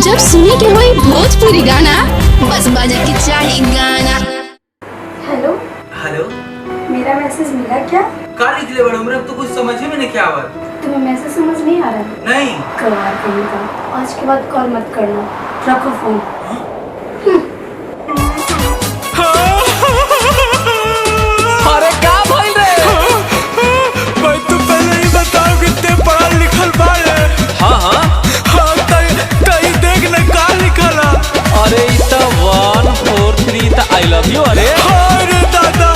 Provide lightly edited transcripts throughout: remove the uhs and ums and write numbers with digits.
जब सुने के होई भोजपुरी गाना, बस बजे के चाही गाना। हेलो हेलो, मेरा मैसेज मिला क्या? का लिख ले बड़ा हमरा तो कुछ समझ में नहीं क्या आवत। तुम्हें मैसेज समझ नहीं आ रहा? नहीं करवा कहीं का, आज के बाद कॉल मत करना, रखो फोन। अरे का भइल रे? भाई तू पहले ही बताओ कितने पढ़ा लिखल बारे। हाँ हाँ हाँ तई देख न का लिखल। अरे इ त 143 त आई लव यू। अरे अरे दादा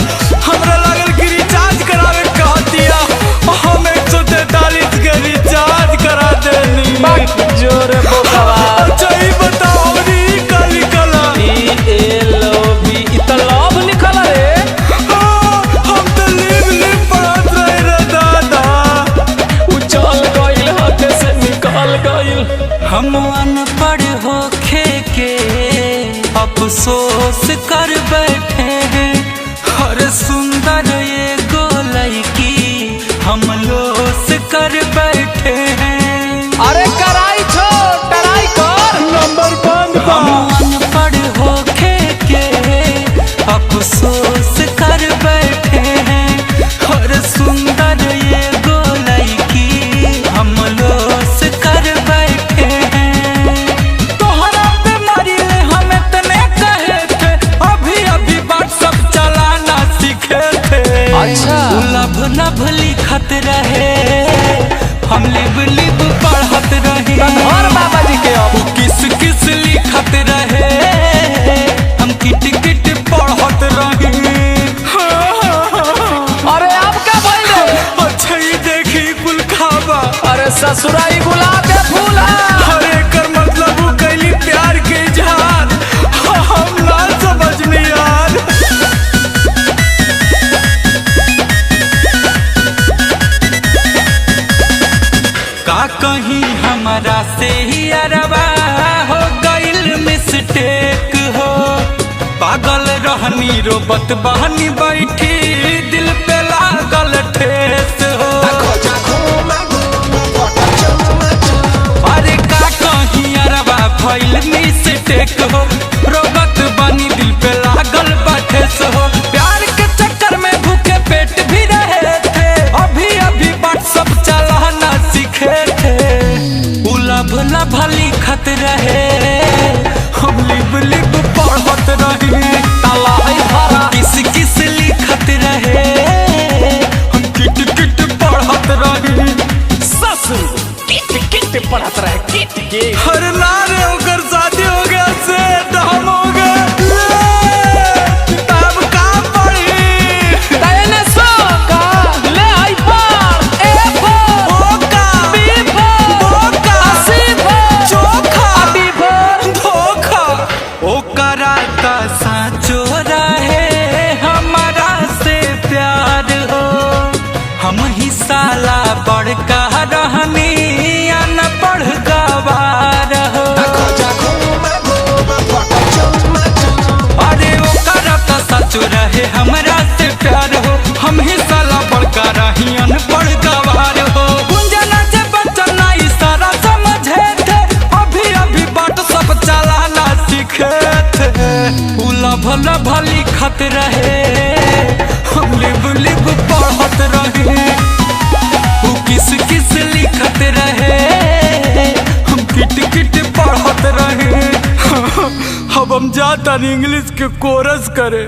हमरा लागल कि रिचार्ज करावे कह दिया, हम 143 के रिचार्ज करा देनी। जोरे बोकावा। अच्छा ही बताओ री का लिखल। ELOV इ त लव लिखल रे। हम तो लिव पढ़त रहे रे दादा। उ चल गइल हाथ से निकल गइल। हम अनपढ़ होखे के अफसोस कर बैठे हैं, हर सुंदर ये लड़की हम लोस कर बैठे हैं। अरे कराई छो टराई कर नंबर बंद। हम अनपढ़ होखे के अफसोस कर बैठे हैं, हर सुंदर ये लड़की हम लोस कर बैठे हैं। तोहरा पे मारिले हम इतने कहे थे, अभी व्हाट्सएप चलाना सीखे थे। अच्छा। लभ लिखत रहे, हम लिब पढ़त रहे। और बाबा जी के अब किस लिखत रहे, हम किट पढ़त रहे। अरे अब का भइल रे? अच्छा ही देखी कुल खाबा। अरे ससुराई गुलाब के फूल है। अरे कर मतलब वो कैली प्यार के इजहार, हम ना समझनी यार। का कहीं हमारा से ही अरबा हो गइल मिस्टेक हो, पागल रहनी रोबत बहनी बैठी दिल पे लागल ठेस हो। अरे का कहीं अरबा भइल मिस्टेक हो, रोबत बनी दिल पे लागल ठेस हो। प्यार के चक्कर में भूखे पेट भी रहे थे, अभी व्हाट्सएप चलाना सीखे थे। लभ लिखत रहे, हम लिब पढ़त रहे। तलाई भरा किस लिखत रहे, हम किट पढ़त रहे। ससुर किट पढ़त रहे किट के। हर ना रे ओकर शादी हो गया से हम हो गए। तब का पढ़ी तैने सो का ले आई पर ए पर ओ का बी पर ओ का सी पर चोखा डी पर धोखा। ओकरा का साचो रहे हमारा से प्यार हो, हम ही साला बड़का रहनी अनपढ़ गवार हो। अरे ओकरा का साचो रहे हमरा से प्यार हो, हम ही साला बड़का रही अनपढ़ गवार हो। गुंजना से बचना इशारा समझे थे, अभी व्हाट्सएप चलाना सीखे थे। लभ लिखत रहे, हम लिब पढ़त रहे। किस लिखत रहे, हम किट पढ़त रहे। अब हम जाता इंग्लिश के कोरस करे।